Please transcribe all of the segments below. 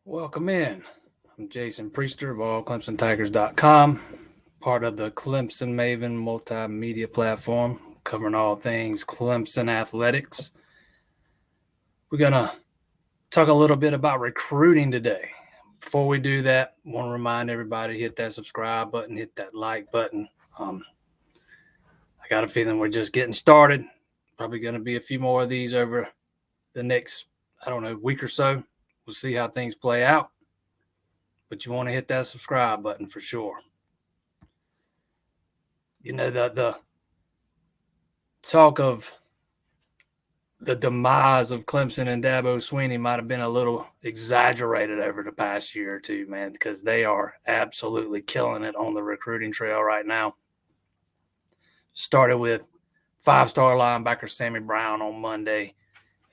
Welcome in. I'm Jason Priester of allclemsontigers.com, part of the Clemson Maven multimedia platform, covering all things Clemson athletics. We're going to talk a little bit about recruiting today. Before we do that, I want to remind everybody to hit that subscribe button, hit that like button. I got a feeling we're just getting started. Probably going to be a few more of these over the next, week or so. We'll see how things play out. But you want to hit that subscribe button for sure. The talk of the demise of Clemson and Dabo Swinney might have been a little exaggerated over the past year or two, man, because they are absolutely killing it on the recruiting trail right now. Started with five-star linebacker Sammy Brown on Monday.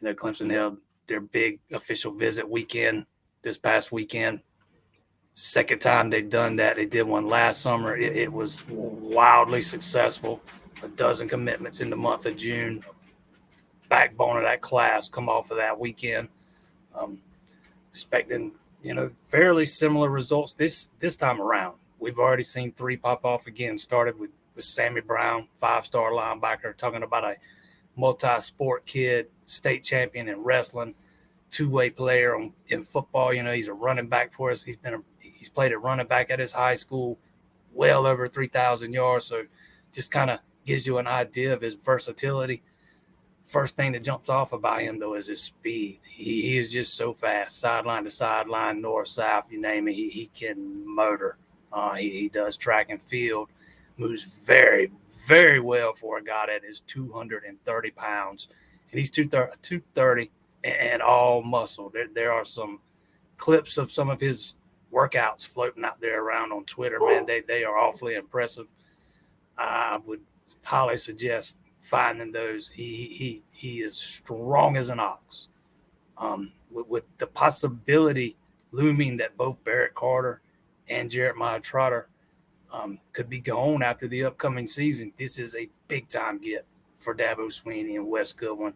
Clemson held their big official visit weekend this past weekend. Second time they've done that. They did one last summer. It was wildly successful. A dozen commitments in the month of June. Backbone of that class come off of that weekend. Expecting, fairly similar results this time around. We've already seen three pop off again. Started with Sammy Brown, five-star linebacker, talking about a multi-sport kid, state champion in wrestling, two-way player in football. He's a running back for us. He's played at running back at his high school, well over 3,000 yards. So just kind of gives you an idea of his versatility. First thing that jumps off about him, though, is his speed. He is just so fast, sideline to sideline, north, south, you name it. He can motor. He does track and field, moves very, very well for a guy that is 230 pounds. And he's 230 and all muscle. There are some clips of some of his workouts floating out there around on Twitter, man. They are awfully impressive. I would highly suggest finding those. He is strong as an ox. With the possibility looming that both Barrett Carter and Jeremiah Trotter could be gone after the upcoming season, this is a big-time get for Dabo Swinney and Wes Goodwin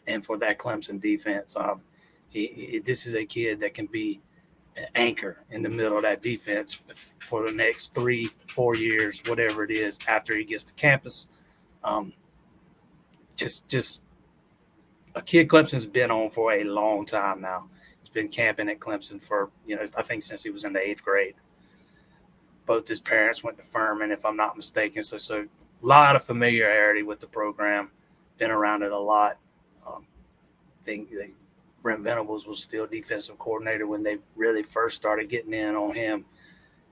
and for that Clemson defense. This is a kid that can be an anchor in the middle of that defense for the next 3-4 years, whatever it is, after he gets to campus. Just a kid Clemson's been on for a long time now. He's been camping at Clemson for, I think since he was in the 8th grade. Both his parents went to Furman, if I'm not mistaken. So a lot of familiarity with the program. Been around it a lot. I think Brent Venables was still defensive coordinator when they really first started getting in on him.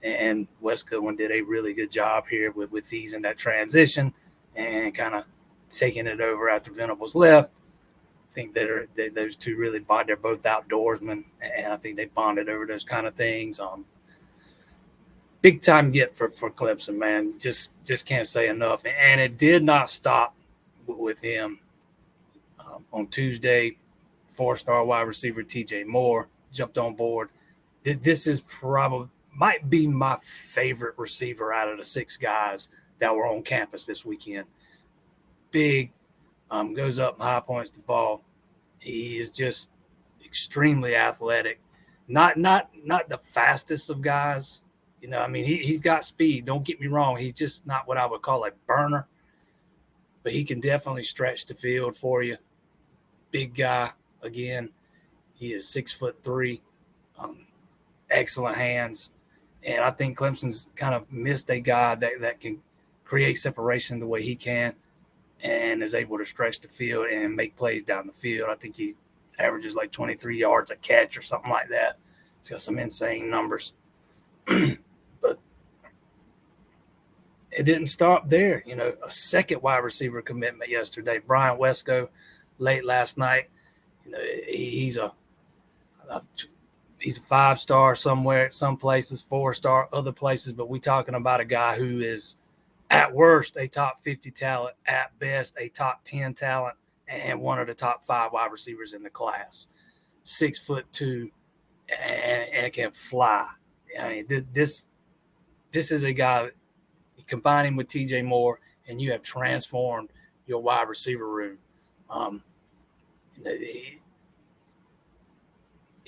And Wes Goodwin did a really good job here with easing that transition and kind of taking it over after Venables left. I think those two really bond. They're both outdoorsmen, and I think they bonded over those kind of things. Big time get for Clemson, man. Just can't say enough. And it did not stop with him. On Tuesday, 4-star wide receiver TJ Moore jumped on board. This is might be my favorite receiver out of the 6 guys that were on campus this weekend. Big, goes up and high points the ball. He is just extremely athletic. Not the fastest of guys. He's got speed. Don't get me wrong. He's just not what I would call a burner. But he can definitely stretch the field for you. Big guy. Again, he is 6'3". Excellent hands. And I think Clemson's kind of missed a guy that can create separation the way he can and is able to stretch the field and make plays down the field. I think he averages like 23 yards a catch or something like that. He's got some insane numbers. But it didn't stop there. A second wide receiver commitment yesterday, Brian Wesco, late last night. He's a 5-star somewhere, some places, 4-star, other places, but we're talking about a guy who is at worst a top 50 talent, at best a top 10 talent, and one of the top 5 wide receivers in the class. 6'2", and can fly. This is a guy. You combine him with TJ Moore, and you have transformed your wide receiver room.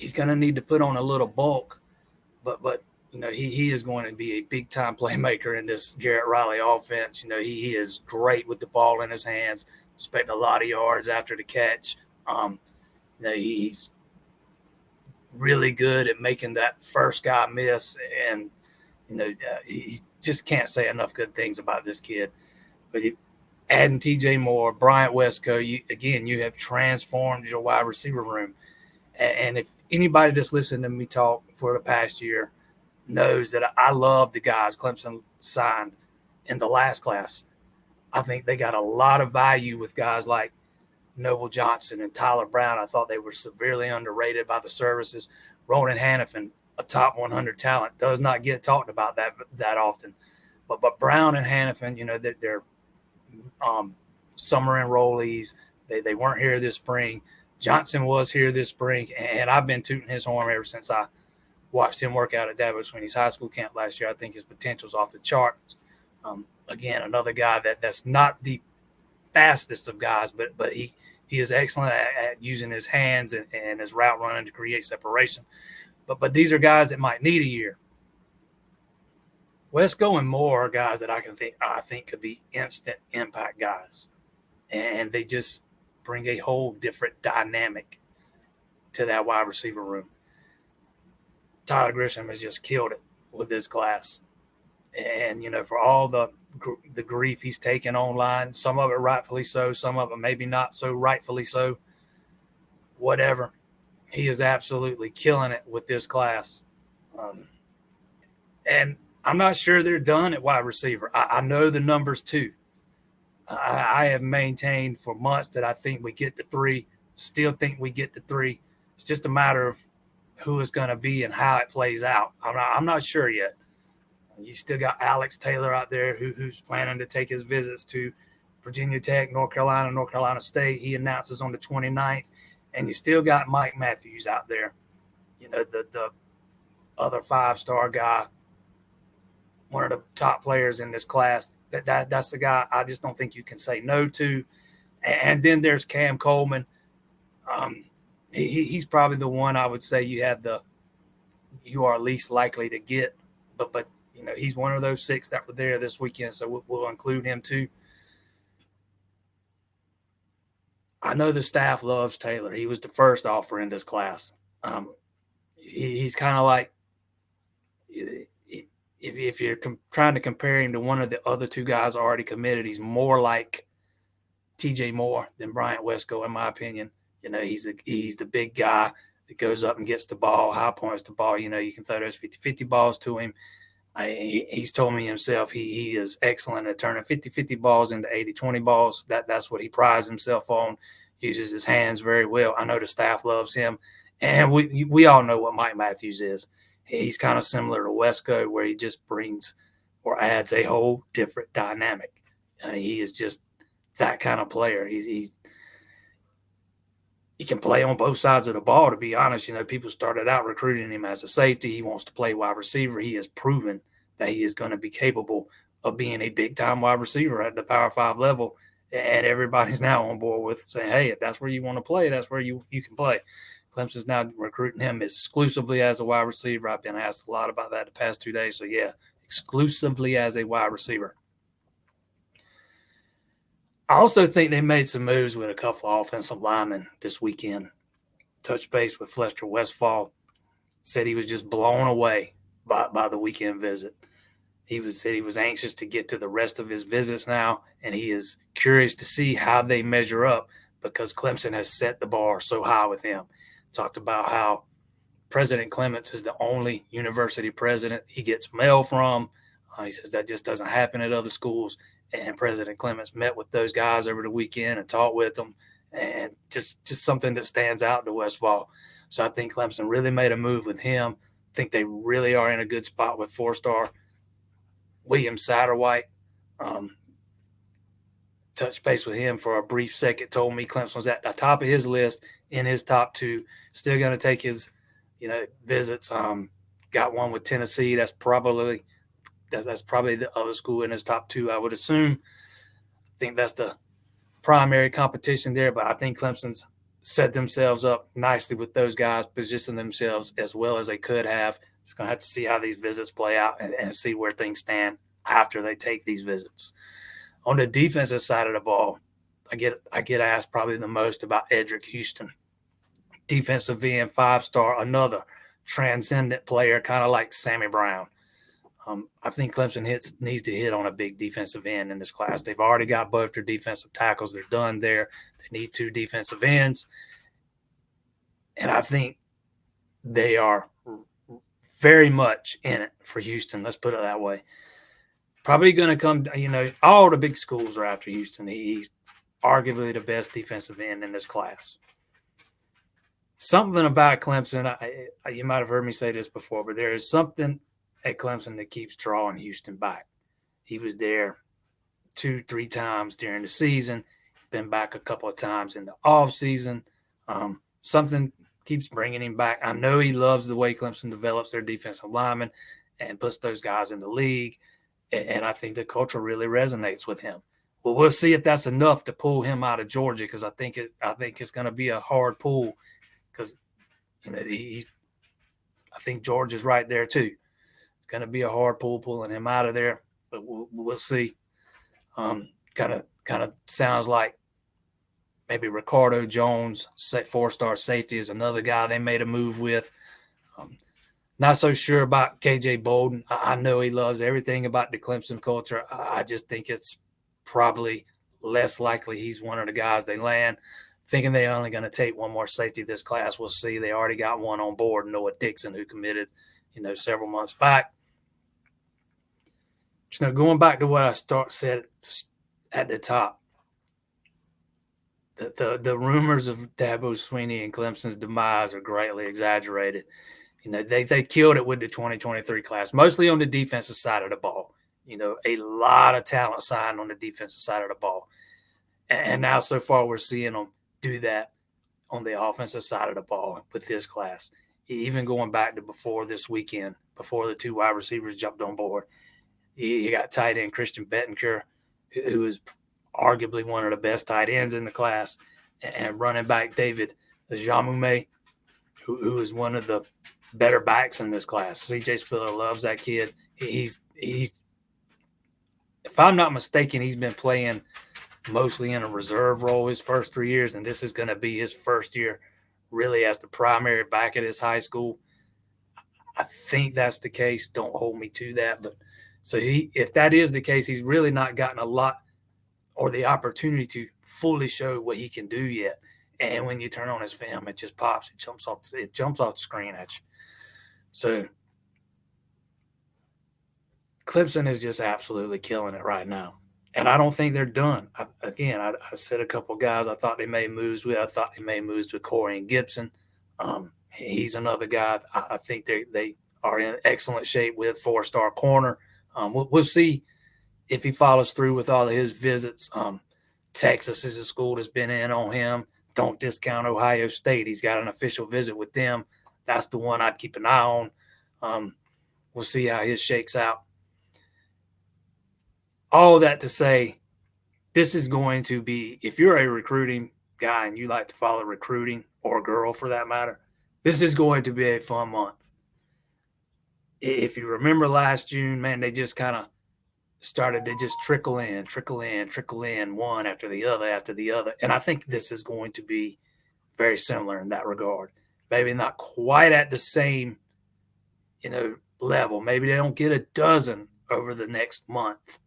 He's going to need to put on a little bulk, but he is going to be a big time playmaker in this Garrett Riley offense. He is great with the ball in his hands, expect a lot of yards after the catch. He's really good at making that first guy miss, and he just can't say enough good things about this kid. But adding TJ Moore, Bryant Westco, you have transformed your wide receiver room. And if anybody that's listened to me talk for the past year knows that I love the guys Clemson signed in the last class, I think they got a lot of value with guys like Noble Johnson and Tyler Brown. I thought they were severely underrated by the services. Ronan Hannafin, a top 100 talent, does not get talked about that often. But Brown and Hannafin, they're summer enrollees. They weren't here this spring. Johnson was here this spring, and I've been tooting his horn ever since I watched him work out at Dabo Swinney's high school camp last year. I think his potential's off the charts. Again, another guy that's not the fastest of guys, but he is excellent at using his hands and his route running to create separation. But these are guys that might need a year. Westco and Moore are guys that I think could be instant impact guys, and they just bring a whole different dynamic to that wide receiver room. Tyler Grisham has just killed it with this class, and for all the grief he's taken online, some of it rightfully so, some of it maybe not so rightfully so. Whatever, he is absolutely killing it with this class, and I'm not sure they're done at wide receiver. I know the numbers too. I have maintained for months that I think we get to 3, still think we get to 3. It's just a matter of who it's going to be and how it plays out. I'm not sure yet. You still got Alex Taylor out there who's planning to take his visits to Virginia Tech, North Carolina State. He announces on the 29th. And you still got Mike Matthews out there, the other 5-star guy, one of the top players in this class. That's the guy I just don't think you can say no to. And then there's Cam Coleman. He's probably the one I would say you are least likely to get. But he's one of those 6 that were there this weekend, so we'll include him too. I know the staff loves Taylor. He was the first offer in this class. He's kind of like, if you're trying to compare him to one of the other 2 guys already committed, he's more like TJ Moore than Bryant Westco, in my opinion. He's the big guy that goes up and gets the ball, high points the ball. You can throw those 50-50 balls to him. He's told me himself he is excellent at turning 50-50 balls into 80-20 balls. That's what he prides himself on. Uses his hands very well. I know the staff loves him. And we all know what Mike Matthews is. He's kind of similar to Westco, where he just brings or adds a whole different dynamic. He is just that kind of player. He can play on both sides of the ball, to be honest. People started out recruiting him as a safety. He wants to play wide receiver. He has proven that he is going to be capable of being a big-time wide receiver at the Power 5 level. And everybody's now on board with saying, hey, if that's where you want to play, that's where you can play. Clemson's now recruiting him exclusively as a wide receiver. I've been asked a lot about that the past 2 days. So, yeah, exclusively as a wide receiver. I also think they made some moves with a couple of offensive linemen this weekend. Touched base with Fletcher Westfall. Said he was just blown away by the weekend visit. Said he was anxious to get to the rest of his visits now, and he is curious to see how they measure up because Clemson has set the bar so high with him. Talked about how President Clements is the only university president he gets mail from. He says that just doesn't happen at other schools. And President Clements met with those guys over the weekend and talked with them, and just something that stands out to Westfall. So I think Clemson really made a move with him. I think they really are in a good spot with 4-star William Satterwhite. Touched base with him for a brief second, told me Clemson was at the top of his list, in his top 2. Still going to take his, visits. Got one with Tennessee. That's probably the other school in his top 2, I would assume. I think that's the primary competition there, but I think Clemson's set themselves up nicely with those guys, position themselves as well as they could have. Just going to have to see how these visits play out and see where things stand after they take these visits. On the defensive side of the ball, I get asked probably the most about Edric Houston, defensive end, 5-star, another transcendent player, kind of like Sammy Brown. I think Clemson needs to hit on a big defensive end in this class. They've already got both their defensive tackles. They're done there. They need 2 defensive ends. And I think they are very much in it for Houston. Let's put it that way. Probably going to come, all the big schools are after Houston. He's arguably the best defensive end in this class. Something about Clemson, you might have heard me say this before, but there is something at Clemson that keeps drawing Houston back. He was there 2-3 times during the season, been back a couple of times in the offseason. Something keeps bringing him back. I know he loves the way Clemson develops their defensive linemen and puts those guys in the league, and I think the culture really resonates with him. Well, we'll see if that's enough to pull him out of Georgia, because I think it's going to be a hard pull, because I think Georgia's right there too. It's going to be a hard pull pulling him out of there, but we'll see. Kind of sounds like maybe Ricardo Jones, 4-star safety, is another guy they made a move with. Not so sure about KJ Bolden. I know he loves everything about the Clemson culture. I just think it's probably less likely he's one of the guys they land. Thinking they're only going to take one more safety this class. We'll see. They already got one on board, Noah Dixon, who committed, several months back. Going back to what I said at the top, the rumors of Dabo Swinney and Clemson's demise are greatly exaggerated. They killed it with the 2023 class, mostly on the defensive side of the ball. A lot of talent signed on the defensive side of the ball. And now so far we're seeing them do that on the offensive side of the ball with this class. Even going back to before this weekend, before the 2 wide receivers jumped on board, you got tight end Christian Bettencourt, who is arguably one of the best tight ends in the class, and running back David Jamume, who is one of the better backs in this class. CJ Spiller loves that kid. He's if I'm not mistaken, he's been playing mostly in a reserve role his first 3 years, and this is going to be his first year really as the primary back at his high school. I think that's the case. Don't hold me to that. But so if that is the case, he's really not gotten a lot or the opportunity to fully show what he can do yet. And when you turn on his film, it just pops. It jumps off the screen at you. So Clemson is just absolutely killing it right now. And I don't think they're done. I said a couple of guys I thought they made moves with. I thought they made moves with Corey and Gibson. He's another guy I think they are in excellent shape with, 4-star corner. We'll see if he follows through with all of his visits. Texas is a school that's been in on him. Don't discount Ohio State. He's got an official visit with them. That's the one I'd keep an eye on. We'll see how his shakes out. All that to say, this is going to be, if you're a recruiting guy and you like to follow recruiting, or girl for that matter, this is going to be a fun month. If you remember last June, man, they just kind of started to just trickle in, one after the other. And I think this is going to be very similar in that regard. Maybe not quite at the same, level. Maybe they don't get a dozen over the next month.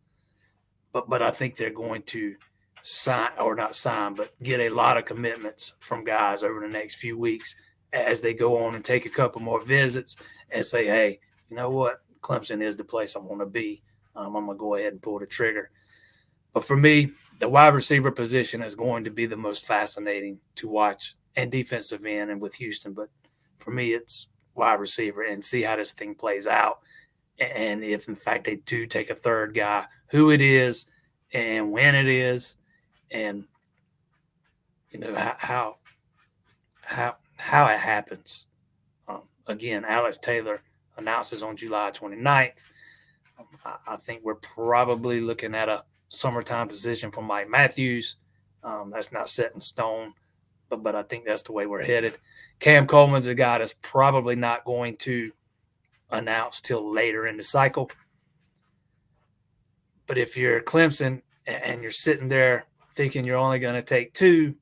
But I think they're going to get a lot of commitments from guys over the next few weeks as they go on and take a couple more visits and say, hey, you know what? Clemson is the place I want to be. I'm going to go ahead and pull the trigger. But for me, the wide receiver position is going to be the most fascinating to watch, and defensive end and with Houston. But for me, it's wide receiver, and see how this thing plays out. And if, in fact, they do take a third guy, who it is and when it is, and, how it happens. Again, Alex Taylor announces on July 29th. I think we're probably looking at a summertime position for Mike Matthews. That's not set in stone, but I think that's the way we're headed. Cam Coleman's a guy that's probably not going to announce till later in the cycle. But if you're Clemson and you're sitting there thinking you're only going to take 2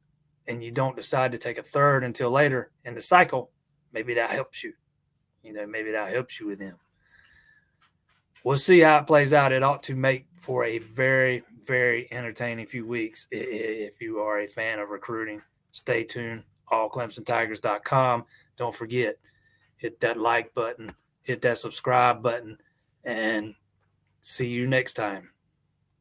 and you don't decide to take a third until later in the cycle, maybe that helps you. Maybe that helps you with him. We'll see how it plays out. It ought to make for a very, very entertaining few weeks if you are a fan of recruiting. Stay tuned. allclemsontigers.com. Don't forget, hit that like button, hit that subscribe button, and see you next time.